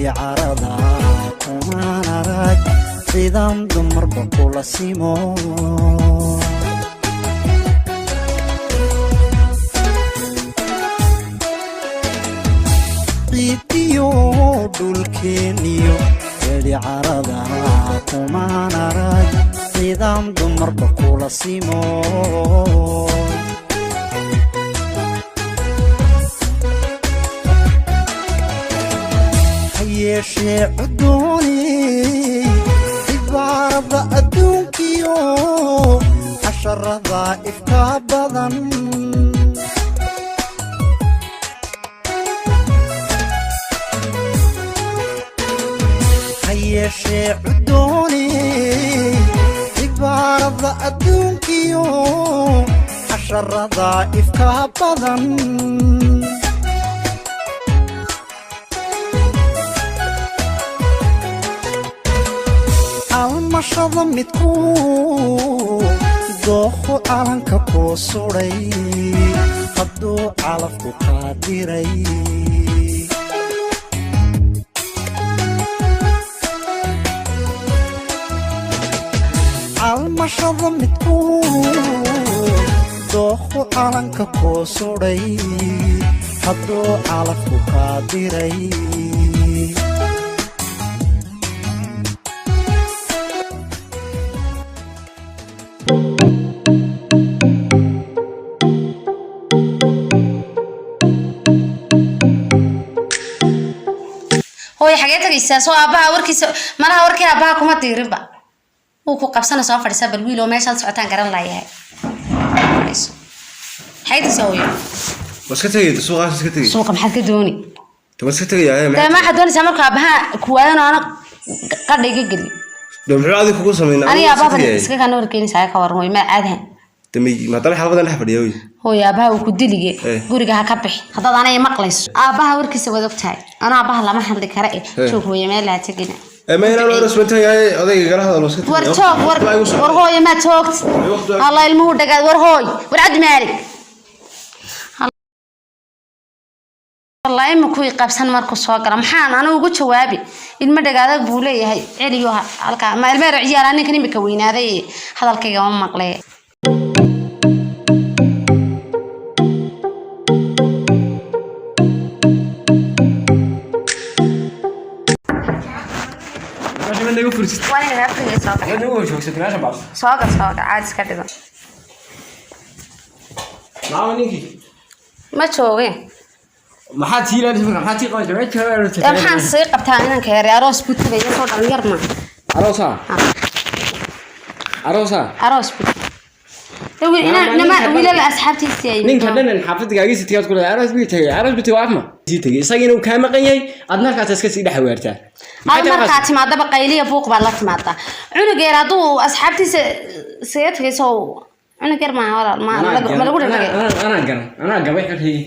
عرضا وما نراك صدام دمر بقول سيمون قيتيو دولكينيو يلي عرضا وما نراك صدام دمر بقول سيمون يشي عدوني عبارة أدونكيو عشر ضائف كابضا يشي عدوني عبارة أدونكيو عشر ضائف كابضا المشهد متكو دوخو عالنكا كو سوري قدو عالفكو قادري المشهد متكو دوخو عالنكا كو سوري قدو عالفكو قادري هو حاجاتك يساسو أباها وركيس مرها وركي أباها كم تيربا وكو قبسنا صافر سبب الويلو ماشان سعتان قرن لا ياه حيد تسوي بس كتير سوق محل كدوني بس كتير يا ما حد دوني سامرك أباها كوان أنا قد يجيلي دم هذا كوكو سمينا أنا أباها بس كان وركيني سايق ورمي ما عادها تمي ما طلع حلقة أنا حفظ يوي هو يا أباها وكدلي جورجها كبح هذا أنا يمقلس أباها وركيس ودكتاي أنا أباها لما حد كرأي شوف هو يمال لا تجينا ما يلا رسمتها يا أضيق قرها هذا الوسط ورهوي ما توقت الله المهور دقاد ورهوي ورعد مالك والله إما كوي قابسان ماركو سواقرا محان أنا وقلت شوابي المدى قادك بولي هاي عليوها ما المرع عيالاني كنين بكوين هذا الكيغا ومقلي وانا نفسي سواقر عاد سكتها ما تشوفين ما حد يلا نشوفك ما حد يقول جمعت يا محن سيق بتاعنا كيري أروس بوتي يسود على اليرمى أروس بوتي لو إنا ولا الأصحاب تيجي نين كذا نحافظ جاي ستيات كل أروس بيتي وافما تيجي سايين وكام قيني أدنى كاتسكس إذا حوارته هذا مركاتي ما دبق قيلية فوق بالله ما تا عنا غير هذا أصحاب سيات هيسو أنا غير ما لقول أنا قبل هي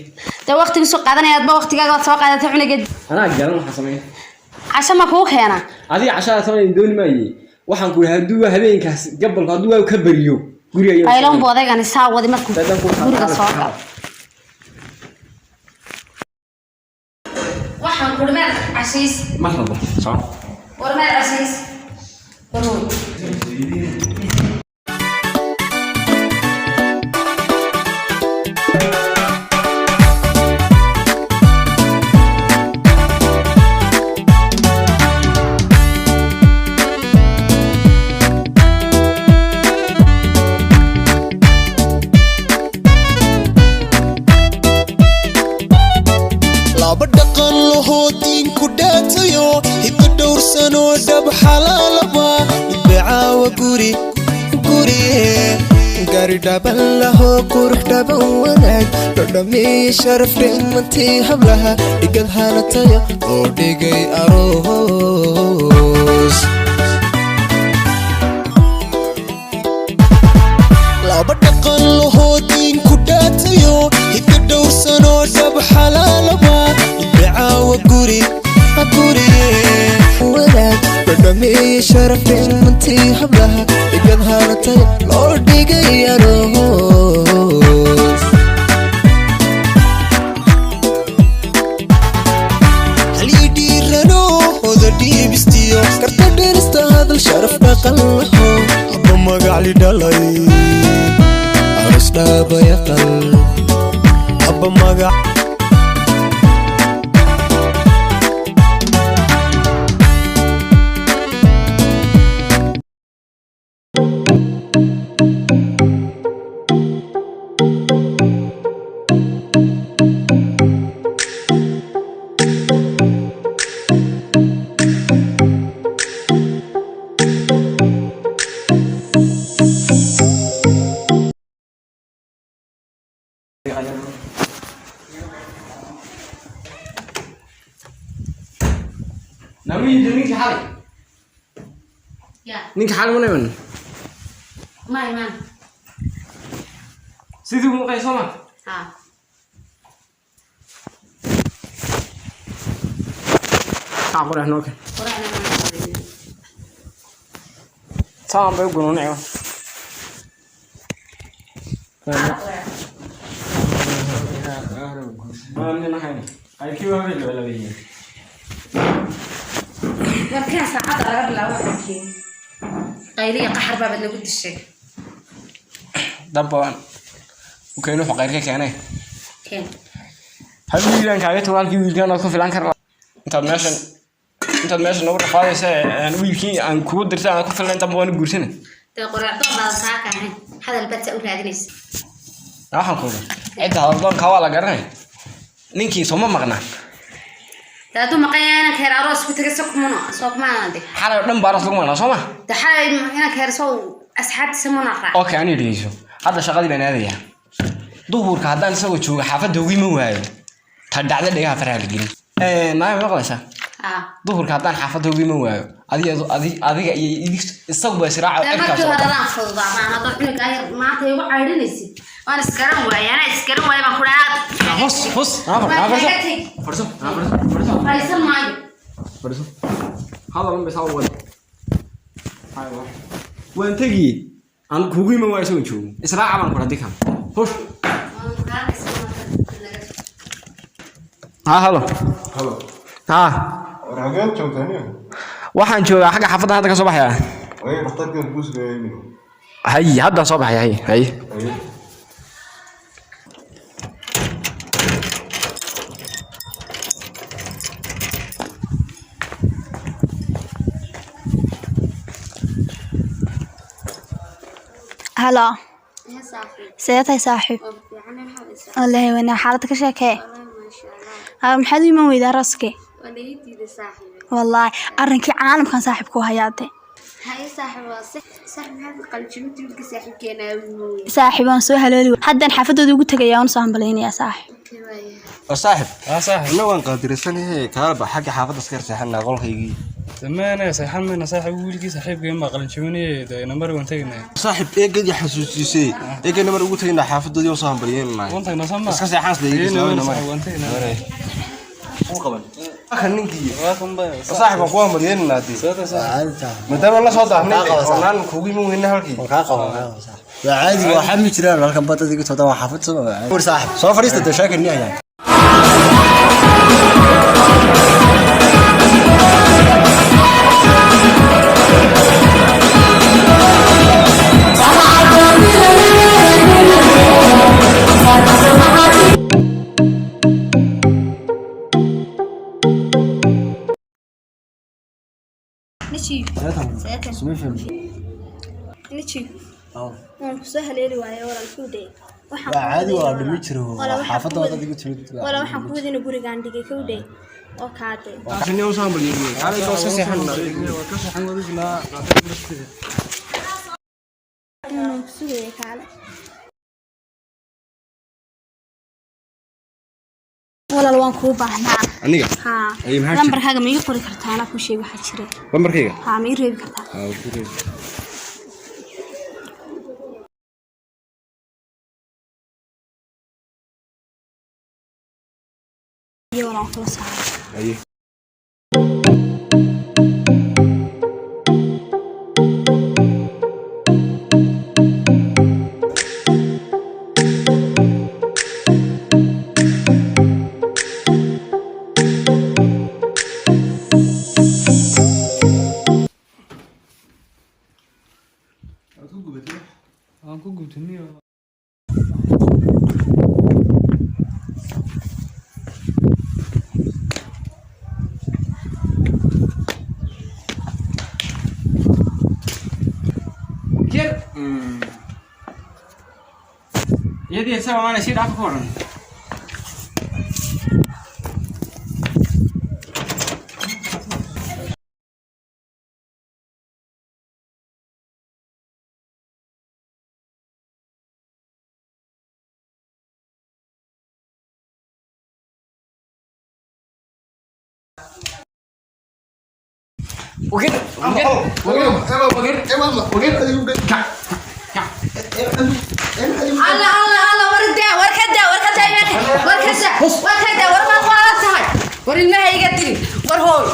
ده وقت السوق هذا أنا أتبع وقت جاك سوق هذا تعمل جد أنا قبل حسمين عشان ما كوك هنا هذه عشان ثمانين دون ماي وحن كل هدوء هبين كاس قبل هدوء وكبريو أي لون بوضع يعني ساعة ودي مركو برجع سوق وحن كل ما عسيس مرحبا صح ورما عسيس ورود دبل له قرح دبل وناك لدمي شرف رمتي حبلها دقلها نتايا ودقي أروس لا بدقن له دين كداتيو يقدر سنو دب حلال با يبيعا وقوري وناك لدمي شرف رمتي حبلها دقلها نتايا ودقي أروس هل يديرنو isdhaaba yaqal abba magac ناوي نينك حالي يا نينك حالي ولا من ما يمان سيدي مو قيسوما ها تعقل هناك قرأنا صام بيقولون ايوه ما من هنا هاي كيف هذي ولا بيجي markaan saacada laga bilaabo xakiin qayliga qaxar baa lagu dishay دبان وكانوا فقير كانه keen هل ويلان كاغا توالكي ويلان oo ka filan kara intaad meeshan ugu rafaadaysa aan wiilkii aan ku dirtay aan ku filan inta baan guursanay taa qoracdo baa saaka ahayn hadal bad u raadinaysa waxaan ku leeyahay cid hadaldan ka wala garanay ninkii soo ma maqnaa daadu maqayana kheer aroos ku tagay soo kumaanade xalay dhan baaras lagu maqnaa soo ma taxay ina kheer soo asxaabtiisa mana raac okay ani dhigeyso hadda shaqadii baan aadaya duhurka haddaan isagoo jooga xaafadda ugu ma waayo ta dhacda dhigaha faraha la gelin naay maqlaysaa duhurka haddaan xaafadda ugu ma waayo adiga iyo isagu baa israaca cirkaas oo dhan fududaa maana dad cunuga ay maanta igu caydinaysid waan iskaran waayay baan ku dhaad hos farso faysan maayo farso hada lan baa wada aywa waan tagi aan kugu ma waayo soo joogo israaca baan ku dhaad kan hos halo raageen joogtaniyo waxaan joogaa xagga xaafadda hadda ka soo baxaya way dhaqtarkan ku sugeeyay hay hadda soo baxaya hay هلا يا صاحبي سيدتي صاحب يعني حبيبي والله وانا حالتك شاكي ما شاء الله محد ما ويدا راسكي وليدي صاحبي والله ارنكي عالم كان صاحبكو هياتي هاي صاحب صاحب هذا قلب شنو تقول صاحب كينا وي صاحبان سو هلولي حدا حافدودي ugu tagaya aan soo hambaleynayaa saaxib صاحب صاحب لو ان قادرسنه كالبا حق حافظ اسكر سحنا قولكيغي سمعنا سيحان من صاحب ويلكي صاحب ما قلن شوني نمبر وان تغنا صاحب ايغي حسوسيسي ايغي نمر ugu tagina xaafadooda oo soo hambaliyeenna وان تغنا سما iska seexan sleeyay وان تغنا oo qaban kan ninkii صاحب ku hambaliyeenna hadii madama la soo daahnay oo kugu imuuna halkii ka qaban عادي وحمي جيران halkan badda diga toda waa xafad soo war saaxib soo fariista sheekay niyaa نشي نشي waan ku soo haleeli waayay waran ku day عادي waa dhimi jiro xaafadooda diga timid wala waxaan ku wadina gurigaan dhigay ku day oo kaatay waxaan oo soo hambaliyeen kaalay soo seexana ka saxan wadina inuu sugay kaale wala waan ku baahnaa aniga ha ay maxaa lambarkaaga ma ii qori kartaa ana ku sheeg waxa jira lambarkayga ha ma ii reebi kartaa يلا خلاص ايه aan ku gubtaniyo ودي سوا ما نسيت عفوا كورن وكده الله وركدا ورما قالتها ور المها يقدري ور هوي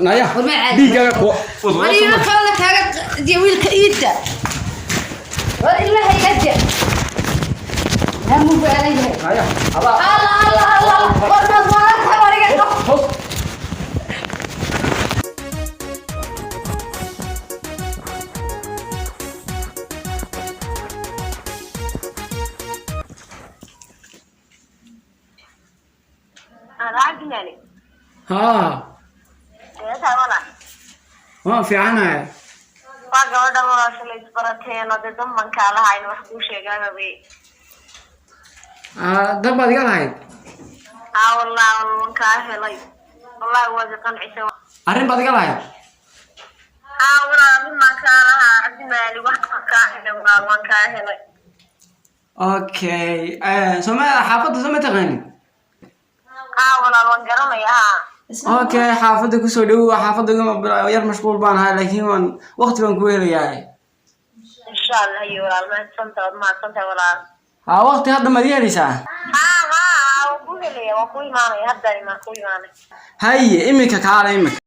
نايا ور ما عاد ديجا ورينا قالك هذا دي ويلك ايده ور المها يقدر هم عليه نايا الله ور ما قالتها ورقه ها ما في عنا دبا ديال هاي arrin baad iga lahayd okay Soomaaliya xaafadda soo ma taqaanid okay xaafadda ku soo dhaw xaafadda yar mashquul baan ahay laakiin waan waqti baan ku helayaa insha Allah iyo walaal ma santa walaal waqti hadda ma yeelaysaa ku helaya waan ku imaanay hadda ma ku imaanay haye imika kaala imika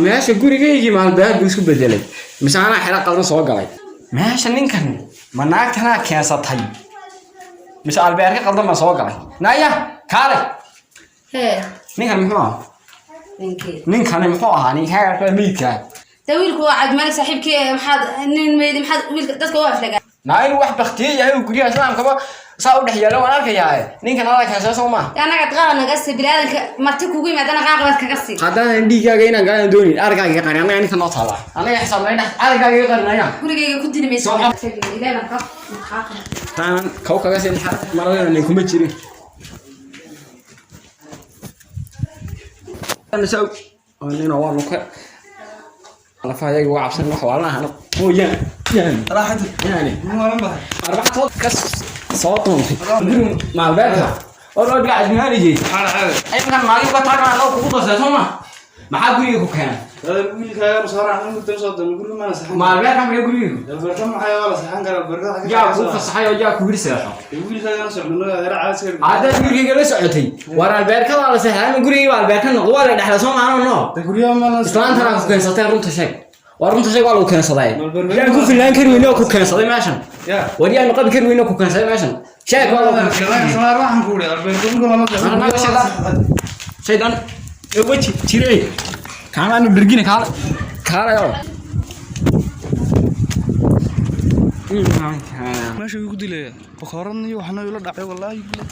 meesha gurigaygi maalbaad buu isku bedelay misaana xira qaldan soo galay meesha ninkan ma naagtana keensatay mis albeerka qaldan ma soo galay naaya kaale ninkan muxuu ninkan muxuu ahaa ninka miidka wiilku waa cad maalin saaxiibkii maxaad nin meedi maxaad wiilka dadka waa aflaga naayin wax baqtiyay yahay guriga islaamkaba saa u dhaxyalo waan arkayaa ninkan ala kaasoo Soomaa anaga qaran naga si bilaadanka marti kugu yimaadana qaaqad kaga si hadaan dhiigaaga inaan galaan doonin argaaga qani anaga ninkan noo taala anaga xisaabnayna argaaga qarinaya gurigayga ku dinimayso ilaahay ka taan kaw kaga sii marada nin kuma jirin أنا سو أنا والله أنا فايق وعبسن وحوالنا أنا ويان راحت يعني أربعة صوت كس صوتهم مع البيت أول قاعد نهاري أي مكان ما يبغى تاكل أنا كوكو ساسوما ما حد يقول كان يقول كان صراحة أنا كنت أصدق يقول ما أنا صحيح مع البيت هم يقولوا البركة ما حيا ولا صحيح قال البركة يا كوكو صحيح ويا كوكو ساسوما يقول كان صار منه غير عاسكر هذا يقول كي سعتي ورا البيت ولا صحيح أنا يقول يبغى البيت نقول له نحن سوما أنا نو تقول يا ما إسلام ترى كوكو ساتين رنت شيء ورنت شيء قالوا كان صداي يا كوكو فلان كانوا ينو كوكو كان صداي ماشان ودي أنا قبل كانوا ينو كوكو كان صداي ماشان شيء قالوا كان راح نقول البركة نقول ما شيطان يبغى تيري كان أنا برجيني كارا يا ماشي يقول لي بخارني وحنا يلا دعي والله يقول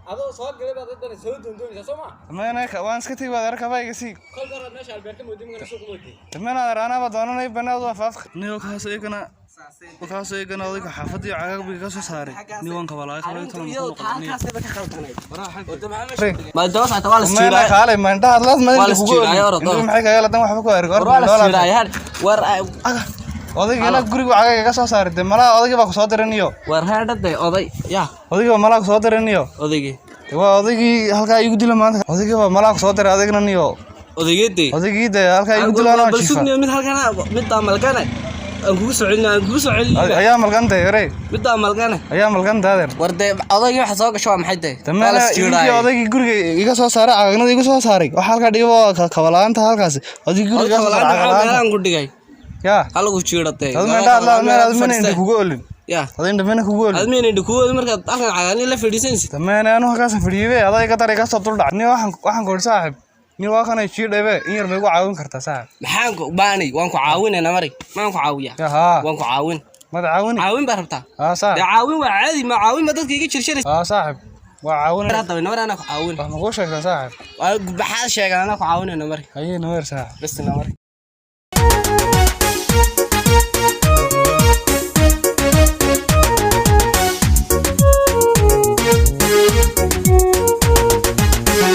هذا صار قريب هذا الدنيا سويت دوني سوما ما أنا كوان سكتي وأدرك باي قسي كل مرة ماشي على البركة مودي من السوق مودي ما أنا أنا بدونا نبي بناء وفافخ نيو كاس إيه كنا وكاس إيه كنا ذيك حافظي عاق بيكاسو ساري نيوان كبلاي خلي ما الدراسة على طوال السيرة ما خالي ما أنت هذا ما أنت محيك يلا دم وحبك oday gala guriga cagaga ka soo saaray malaha odayga baa ku soo diraniyo war haadada oday ya odayga malaha ku soo diraniyo odaygi waa odaygii halka igu dilo maanta odayga baa malaha ku soo diray adeegna niyo odaygeeda halka igu dilaano jifa mid halkana mid amalkana aan kugu socelin ayaa malgantay hore mid amalkana ayaa malgantay warde odayga waxa soo gasho waa maxay tahay tamana odaygii guriga iga soo saaray cagagnada igu soo saaray waxa halka dhigo kabalaanta halkaas odaygii guriga soo saaray cagagnada ku dhigay ya halagu jiiratay admeen inta kugu olin ya adin damena kugu olin admeen inta kugu olin marka halkan cagaani la fadhiisanaysid tamana anu halkaas fadhiyay aday ka taray ka soo dul dhacni waxaan goor saaxib ni waa kana jiidhaybe in yar may ku caawin kartaa saaxib maxaan ku baanay waan ku caawinayna mari maan ku caawiya waan ku caawin ma caawin baa rabtaa saaxib caawin waa caadi ma caawin ma dadka iga jirshiray saaxib waa caawin hadaba nabar ana ku caawin ma ku sheegtaa saaxib waa baxaa sheegan ana ku caawinayna mari haye nabar saaxib bas nabar